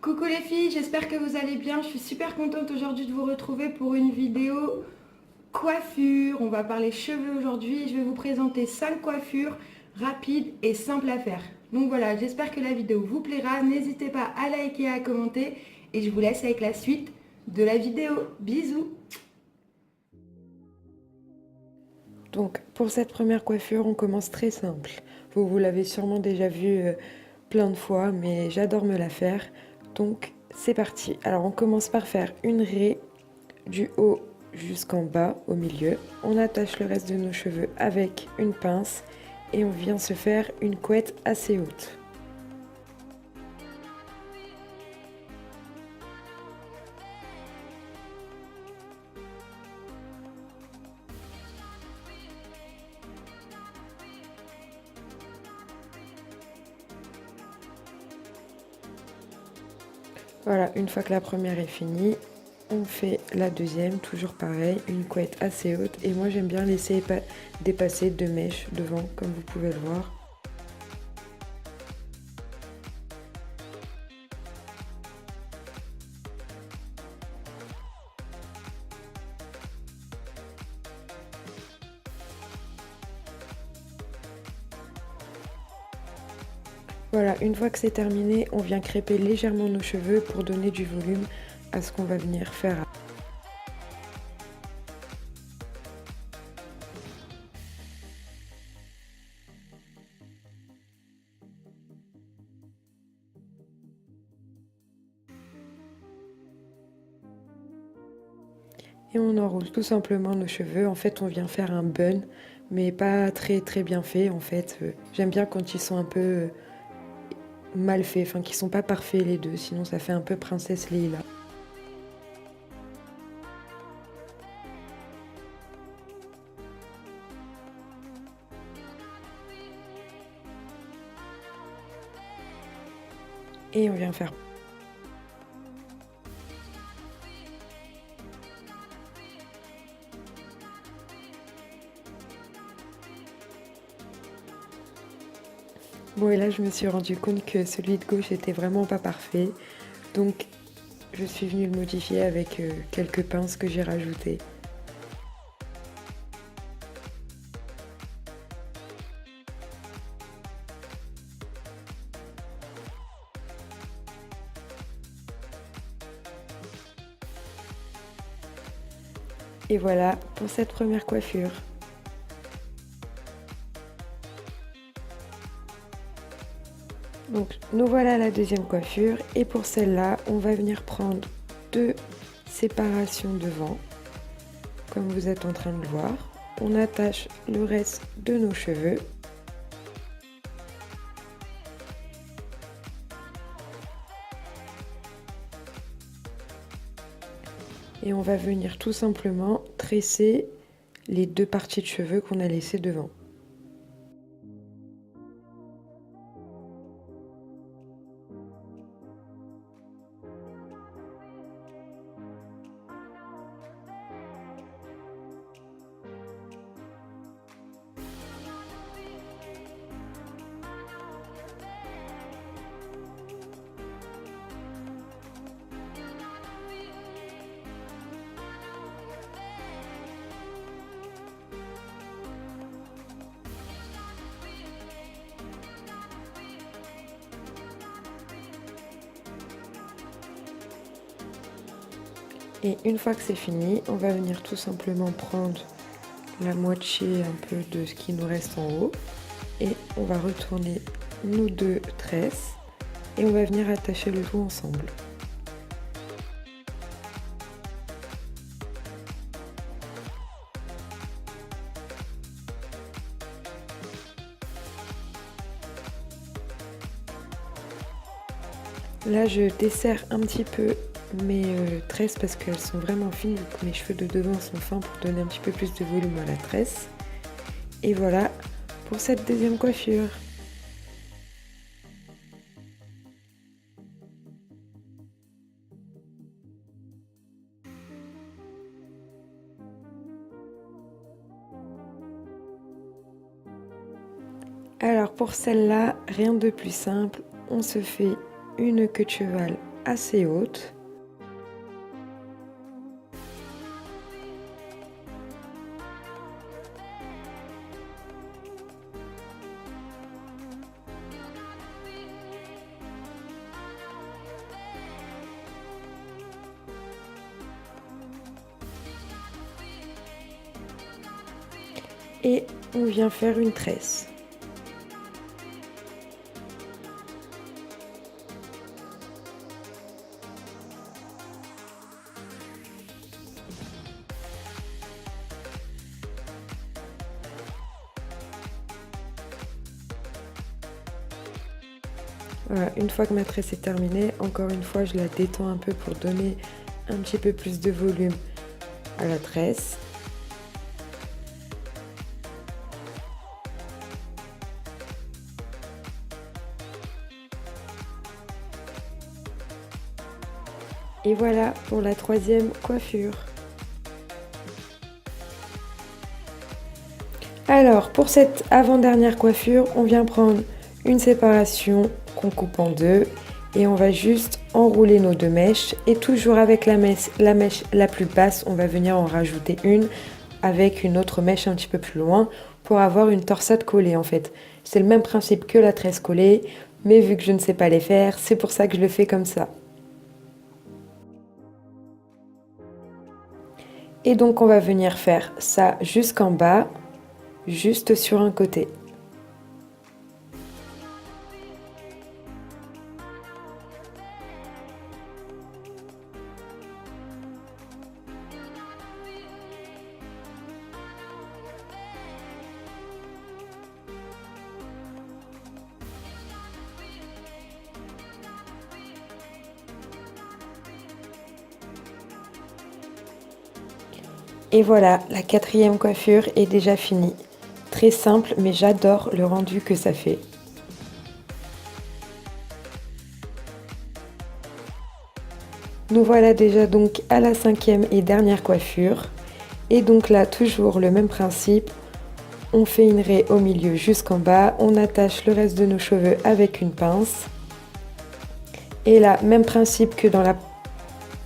Coucou les filles, j'espère que vous allez bien. Je suis super contente aujourd'hui de vous retrouver pour une vidéo coiffure. On va parler cheveux aujourd'hui. Je vais vous présenter 5 coiffures rapides et simples à faire. Donc voilà, j'espère que la vidéo vous plaira. N'hésitez pas à liker et à commenter. Et je vous laisse avec la suite de la vidéo. Bisous. Donc pour cette première coiffure, on commence très simple. Vous l'avez sûrement déjà vu plein de fois, mais j'adore me la faire. Donc c'est parti. Alors on commence par faire une raie du haut jusqu'en bas, au milieu. On attache le reste de nos cheveux avec une pince et on vient se faire une couette assez haute. Voilà, une fois que la première est finie, on fait la deuxième, toujours pareil, une couette assez haute. Et moi j'aime bien laisser dépasser 2 mèches devant, comme vous pouvez le voir. Voilà, une fois que c'est terminé, on vient crêper légèrement nos cheveux pour donner du volume à ce qu'on va venir faire. Et on enroule tout simplement nos cheveux. En fait, on vient faire un bun, mais pas très très bien fait. En fait, j'aime bien quand ils sont un peu mal faits, enfin qu'ils sont pas parfaits les deux, sinon ça fait un peu princesse Leila. Et on vient faire. Bon, et là je me suis rendu compte que celui de gauche était vraiment pas parfait, donc je suis venue le modifier avec quelques pinces que j'ai rajoutées. Et voilà pour cette première coiffure. Donc nous voilà à la deuxième coiffure et pour celle-là, on va venir prendre 2 séparations devant, comme vous êtes en train de le voir. On attache le reste de nos cheveux. Et on va venir tout simplement tresser les 2 parties de cheveux qu'on a laissées devant. Et une fois que c'est fini, on va venir tout simplement prendre la moitié un peu de ce qui nous reste en haut et on va retourner nos 2 tresses et on va venir attacher le tout ensemble. Là, je desserre un petit peu mes tresses parce qu'elles sont vraiment fines, donc mes cheveux de devant sont fins pour donner un petit peu plus de volume à la tresse. Et voilà pour cette deuxième coiffure. Alors pour celle-là, rien de plus simple, on se fait une queue de cheval assez haute. Et on vient faire une tresse. Voilà, une fois que ma tresse est terminée, encore une fois, je la détends un peu pour donner un petit peu plus de volume à la tresse. Et voilà pour la troisième coiffure. Alors, pour cette avant-dernière coiffure, on vient prendre une séparation qu'on coupe en deux et on va juste enrouler nos deux mèches. Et toujours avec la mèche la plus basse, on va venir en rajouter une avec une autre mèche un petit peu plus loin pour avoir une torsade collée en fait. C'est le même principe que la tresse collée, mais vu que je ne sais pas les faire, c'est pour ça que je le fais comme ça. Et donc on va venir faire ça jusqu'en bas, juste sur un côté. Et voilà, la quatrième coiffure est déjà finie. Très simple, mais j'adore le rendu que ça fait. Nous voilà déjà donc à la cinquième et dernière coiffure. Et donc là, toujours le même principe. On fait une raie au milieu jusqu'en bas. On attache le reste de nos cheveux avec une pince. Et là, même principe que dans la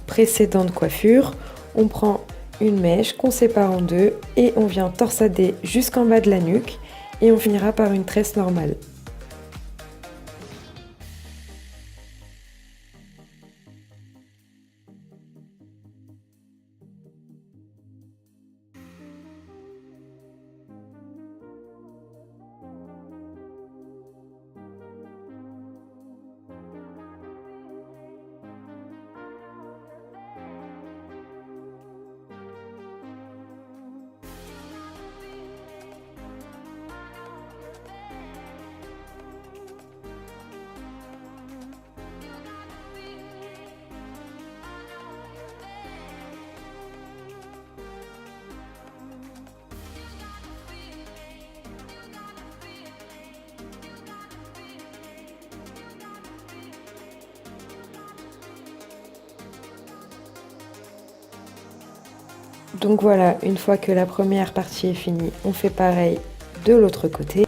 précédente coiffure. On prend une mèche qu'on sépare en deux et on vient torsader jusqu'en bas de la nuque et on finira par une tresse normale. Donc voilà, une fois que la première partie est finie, on fait pareil de l'autre côté.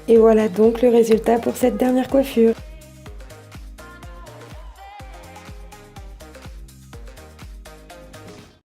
Et voilà donc le résultat pour cette dernière coiffure.